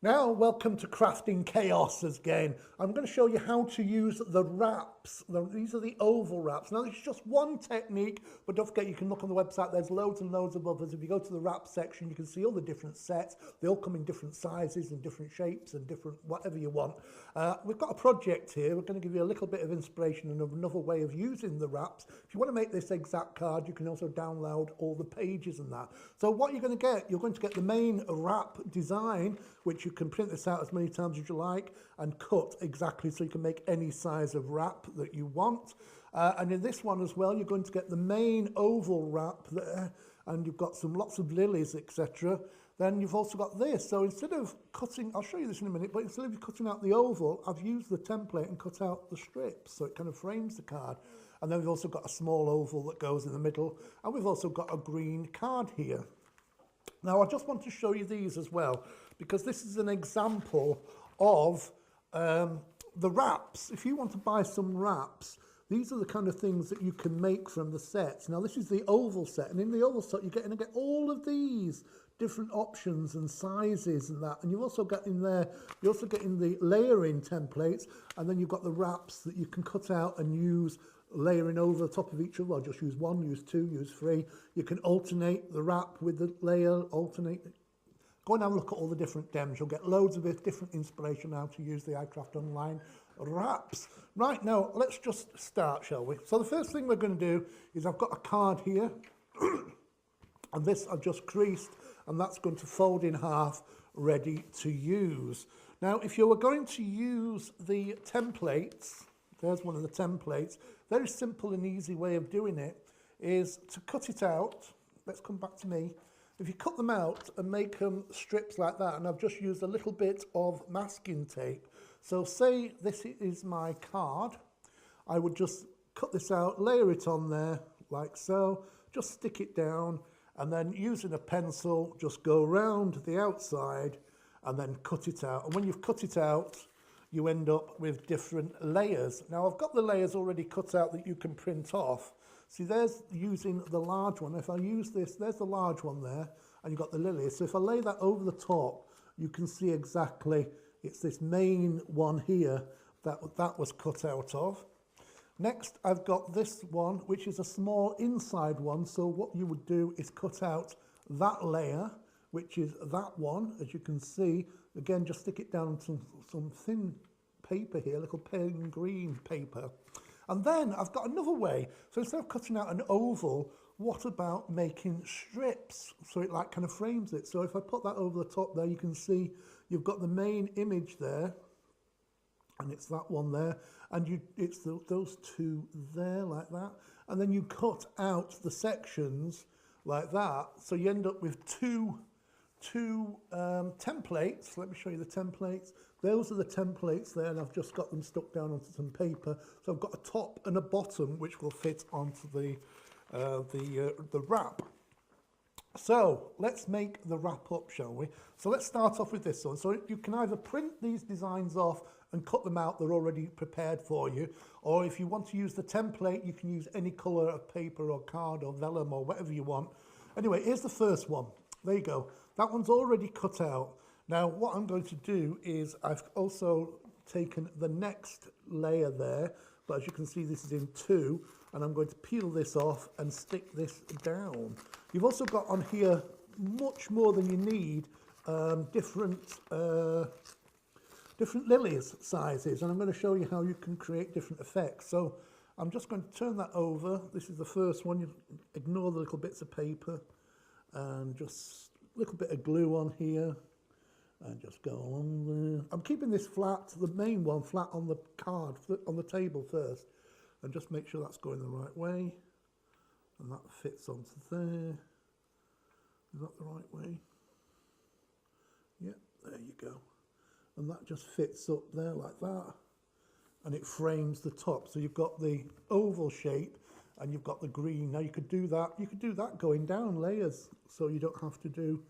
Now, welcome to Crafting Chaos again. I'm going to show you how to use the wraps. These are the oval wraps. Now, this is just one technique, but don't forget you can look on the website. There's loads and loads of others. If you go to the wrap section, you can see all the different sets. They all come in different sizes and different shapes and different whatever you want. We've got a project here. We're going to give you a little bit of inspiration and another way of using the wraps. If you want to make this exact card, you can also download all the pages and that. So what you're going to get, you're going to get the main wrap design, which you can print this out as many times as you like and cut exactly so you can make any size of wrap that you want. And in this one as well, you're going to get the main oval wrap there, and you've got lots of lilies, etc. Then you've also got this. So instead of cutting, I'll show you this in a minute, but instead of cutting out the oval, I've used the template and cut out the strips, so it kind of frames the card. And then we've also got a small oval that goes in the middle, and we've also got a green card here. Now, I just want to show you these as well, because this is an example of the wraps. If you want to buy some wraps, these are the kind of things that you can make from the sets. Now, this is the oval set, and in the oval set, you're going to get all of these different options and sizes and that. And you also get in there, you're also getting the layering templates, and then you've got the wraps that you can cut out and use layering over the top of each other. I'll just use one, use two, use three. You can alternate the wrap with the layer, alternate. Go and have a look at all the different dems. You'll get loads of different inspiration how to use the iCraft Online wraps. Right, now, let's just start, shall we? So the first thing we're going to do is I've got a card here, and this I've just creased, and that's going to fold in half, ready to use. Now, if you were going to use the templates, there's one of the templates. Very simple and easy way of doing it is to cut it out. Let's come back to me. If you cut them out and make them strips like that, and I've just used a little bit of masking tape. So say this is my card. I would just cut this out, layer it on there like so, just stick it down, and then using a pencil, just go around the outside and then cut it out. And when you've cut it out, you end up with different layers. Now, I've got the layers already cut out that you can print off. See, there's using the large one. If I use this, there's the large one there, and you've got the lilies. So if I lay that over the top, you can see exactly, it's this main one here that was cut out of. Next, I've got this one, which is a small inside one. So what you would do is cut out that layer, which is that one, as you can see. Again, just stick it down on some thin paper here, little plain green paper. And then I've got another way. So instead of cutting out an oval, what about making strips? So it like kind of frames it. So if I put that over the top there, you can see you've got the main image there, and it's that one there, and it's those two there like that. And then you cut out the sections like that. So you end up with two templates. Let me show you the templates. Those are the templates there, and I've just got them stuck down onto some paper. So I've got a top and a bottom which will fit onto the wrap. So let's make the wrap up, shall we? So let's start off with this one. So you can either print these designs off and cut them out, they're already prepared for you, or if you want to use the template, you can use any colour of paper or card or vellum or whatever you want. Anyway, here's the first one. There you go. That one's already cut out. Now, what I'm going to do is I've also taken the next layer there, but as you can see, this is in two, and I'm going to peel this off and stick this down. You've also got on here much more than you need, different lilies sizes, and I'm going to show you how you can create different effects. So I'm just going to turn that over. This is the first one. You ignore the little bits of paper and just a little bit of glue on here. And just go along there. I'm keeping this flat, the main one, flat on the card, on the table first. And just make sure that's going the right way. And that fits onto there. Is that the right way? Yep, there you go. And that just fits up there like that. And it frames the top. So you've got the oval shape and you've got the green. Now you could do that going down layers. So you don't have to do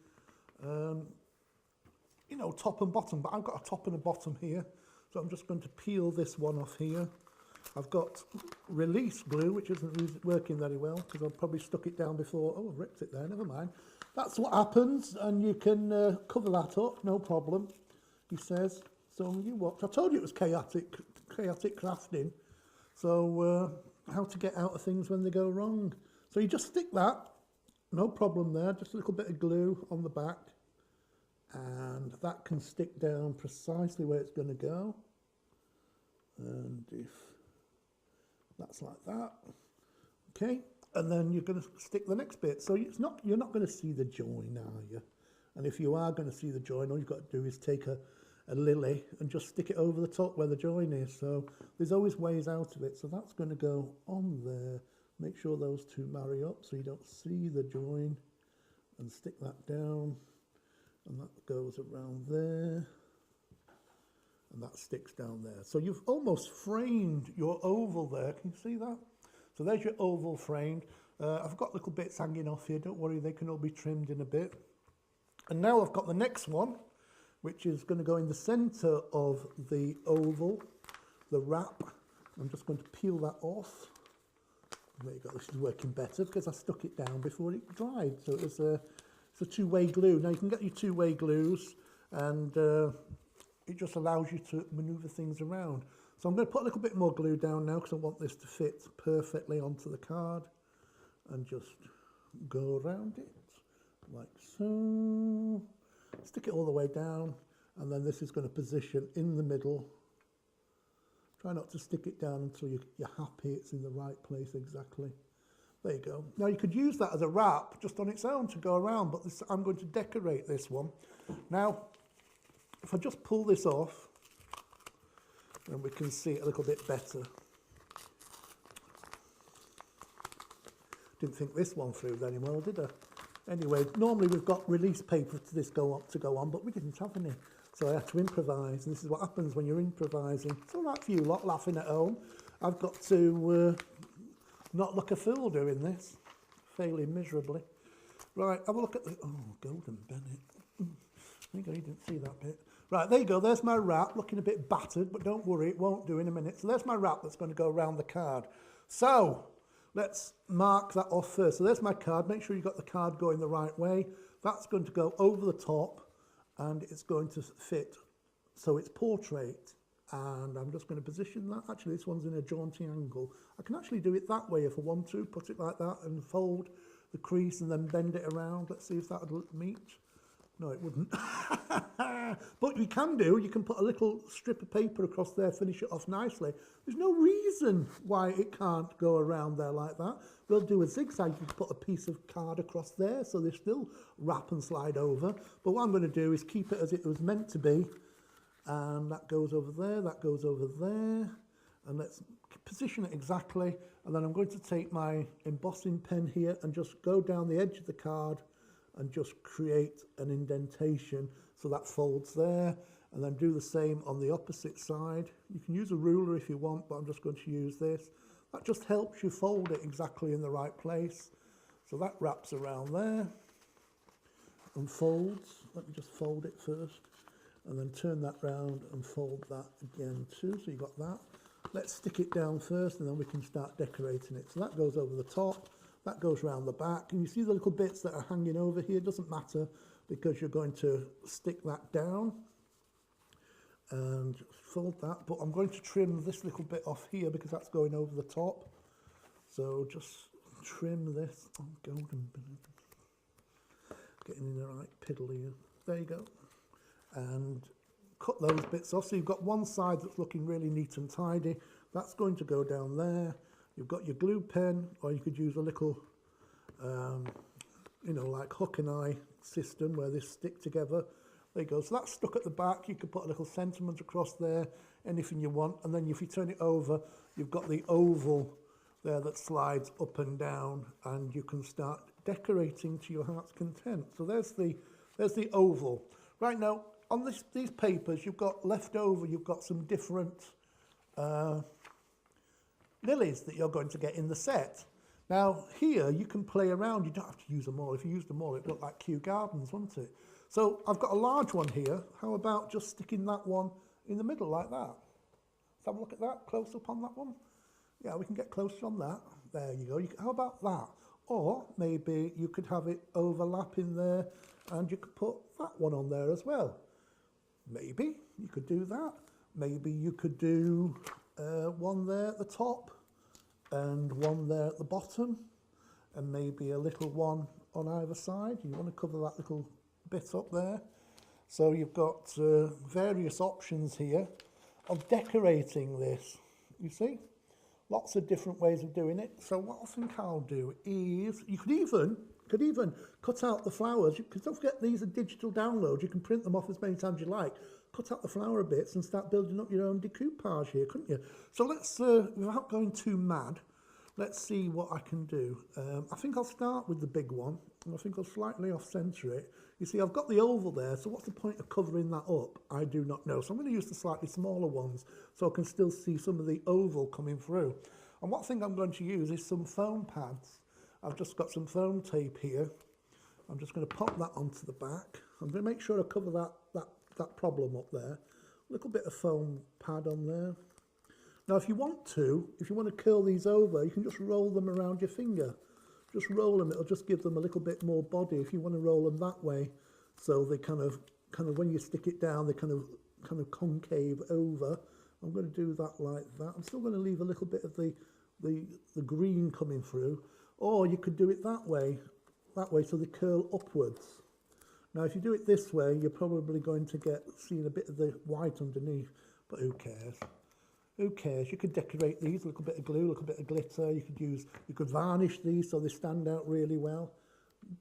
you know, top and bottom, but I've got a top and a bottom here. So I'm just going to peel this one off here. I've got release glue, which isn't working very well because I've probably stuck it down before. Oh, I've ripped it there, never mind. That's what happens, and you can cover that up, no problem. he says. So you watch. I told you it was chaotic crafting. So how to get out of things when they go wrong. So you just stick that, no problem there, just a little bit of glue on the back, and that can stick down precisely where it's going to go. And if that's like that, okay, and then you're going to stick the next bit. So you're not going to see the join, are you? And if you are going to see the join, all you've got to do is take a lily and just stick it over the top where the join is. So there's always ways out of it. So that's going to go on there. Make sure those two marry up so you don't see the join, and stick that down, and that goes around there, and that sticks down there. So you've almost framed your oval there. Can you see that? So there's your oval framed. I've got little bits hanging off here. Don't worry, they can all be trimmed in a bit. And now I've got the next one, which is going to go in the center of the oval, the wrap. I'm just going to peel that off. There you go, this is working better because I stuck it down before it dried. So it's a two-way glue. Now you can get your two-way glues, and it just allows you to maneuver things around. So I'm going to put a little bit more glue down now because I want this to fit perfectly onto the card, and just go around it like so. Stick it all the way down, and then this is going to position in the middle. Try not to stick it down until you're happy it's in the right place exactly. There you go. Now you could use that as a wrap just on its own to go around, but I'm going to decorate this one. Now, if I just pull this off, then we can see it a little bit better. Didn't think this one through very well, did I? Anyway, normally we've got release paper to go on, but we didn't have any. So I had to improvise, and this is what happens when you're improvising. It's all right for you lot laughing at home. I've got to not look a fool doing this, failing miserably. Right, have a look at the, oh, Golden Bennett. There you go, you didn't see that bit. Right, there you go, there's my wrap, looking a bit battered, but don't worry, it won't do in a minute. So there's my wrap that's going to go around the card. So, let's mark that off first. So there's my card, make sure you've got the card going the right way. That's going to go over the top, and it's going to fit, so it's portrait, and I'm just going to position that. Actually, this one's in a jaunty angle. I can actually do it that way if I want to, put it like that and fold the crease and then bend it around. Let's see if that would meet. No, it wouldn't. But you can put a little strip of paper across there, finish it off nicely. There's no reason why it can't go around there like that. We'll do a zigzag. You can put a piece of card across there so they still wrap and slide over. But what I'm going to do is keep it as it was meant to be. And that goes over there, that goes over there. And let's position it exactly. And then I'm going to take my embossing pen here and just go down the edge of the card and just create an indentation so that folds there, and then do the same on the opposite side. You can use a ruler if you want, but I'm just going to use this. That just helps you fold it exactly in the right place. So that wraps around there and folds. Let me just fold it first, and then turn that round and fold that again too. So you got that. Let's stick it down first, and then we can start decorating it. So that goes over the top. That goes around the back, and you see the little bits that are hanging over here. It doesn't matter because you're going to stick that down and fold that. But I'm going to trim this little bit off here because that's going over the top. So just trim this. Oh, Golden Bennett. Getting in the right piddle here. There you go. And cut those bits off. So you've got one side that's looking really neat and tidy. That's going to go down there. You've got your glue pen, or you could use a little, like hook and eye system where they stick together. There you go. So that's stuck at the back. You could put a little sentiment across there, anything you want. And then if you turn it over, you've got the oval there that slides up and down, and you can start decorating to your heart's content. So there's the oval. Right now, on these papers, you've got left over, you've got some different lilies that you're going to get in the set. Now here you can play around, you don't have to use them all. If you used them all, it'd look like Kew Gardens, wouldn't it? So I've got a large one here. How about just sticking that one in the middle like that? Let's have a look at that, close up on that one. Yeah, we can get closer on that. There you go. How about that? Or maybe you could have it overlap in there, and you could put that one on there as well. Maybe you could do that. Maybe you could do one there at the top and one there at the bottom, and maybe a little one on either side. You want to cover that little bit up there. So you've got various options here of decorating this, you see? Lots of different ways of doing it. So what I think I'll do is, you could even cut out the flowers, because don't forget these are digital downloads, you can print them off as many times as you like. Cut out the flower bits and start building up your own decoupage here, couldn't you? So let's, without going too mad, let's see what I can do. I think I'll start with the big one, and I think I'll slightly off-centre it. You see, I've got the oval there, so what's the point of covering that up? I do not know. So I'm going to use the slightly smaller ones so I can still see some of the oval coming through. And what thing I'm going to use is some foam pads. I've just got some foam tape here. I'm just going to pop that onto the back. I'm going to make sure I cover that problem up there. A little bit of foam pad on there. Now, if you want to curl these over, you can just roll them around your finger. Just roll them, it'll just give them a little bit more body if you want to roll them that way. So they kind of when you stick it down, they kind of concave over. I'm going to do that like that. I'm still going to leave a little bit of the green coming through. Or you could do it that way so they curl upwards. Now, if you do it this way, you're probably going to see a bit of the white underneath, but who cares? Who cares? You could decorate these, a little bit of glue, a little bit of glitter. You could varnish these so they stand out really well.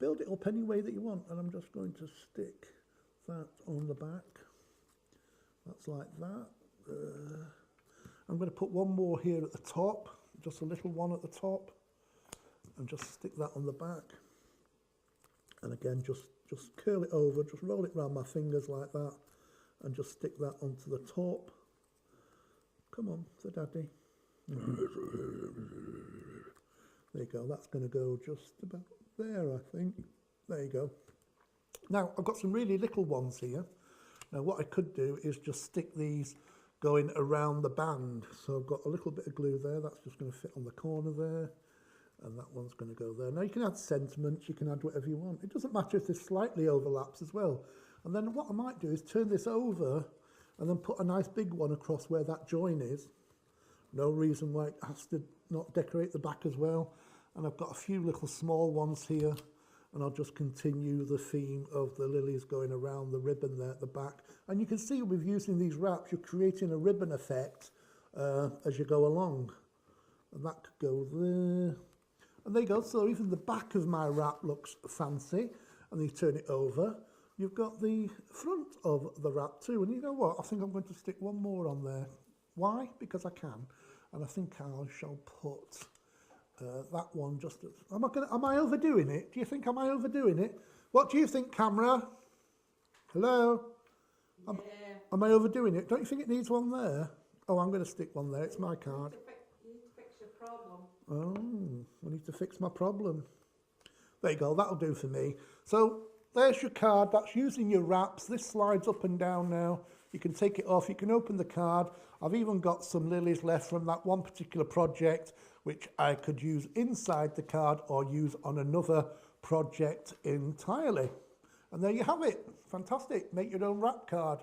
Build it up any way that you want. And I'm just going to stick that on the back. That's like that. I'm going to put one more here at the top, just a little one at the top, and just stick that on the back. And again, just curl it over, just roll it around my fingers like that, and just stick that onto the top. Come on, say daddy. There you go, that's going to go just about there, I think. There you go. Now, I've got some really little ones here. Now, what I could do is just stick these going around the band. So I've got a little bit of glue there, that's just going to fit on the corner there. And that one's going to go there. Now, you can add sentiments, you can add whatever you want. It doesn't matter if this slightly overlaps as well. And then what I might do is turn this over and then put a nice big one across where that join is. No reason why it has to not decorate the back as well. And I've got a few little small ones here, and I'll just continue the theme of the lilies going around the ribbon there at the back. And you can see with using these wraps, you're creating a ribbon effect as you go along. And that could go there. And there you go, so even the back of my wrap looks fancy, and you turn it over. You've got the front of the wrap too, and you know what? I think I'm going to stick one more on there. Why? Because I can, and I think I shall put that one just as... Am I overdoing it? Do you think am I overdoing it? What do you think, camera? Hello? Yeah. Am I overdoing it? Don't you think it needs one there? Oh, I'm going to stick one there. It's my card. You need to fix your problem. Oh, I need to fix my problem. There you go, that'll do for me. So there's your card, that's using your wraps. This slides up and down now. You can take it off, you can open the card. I've even got some lilies left from that one particular project, which I could use inside the card or use on another project entirely. And there you have it. Fantastic. Make your own wrap card.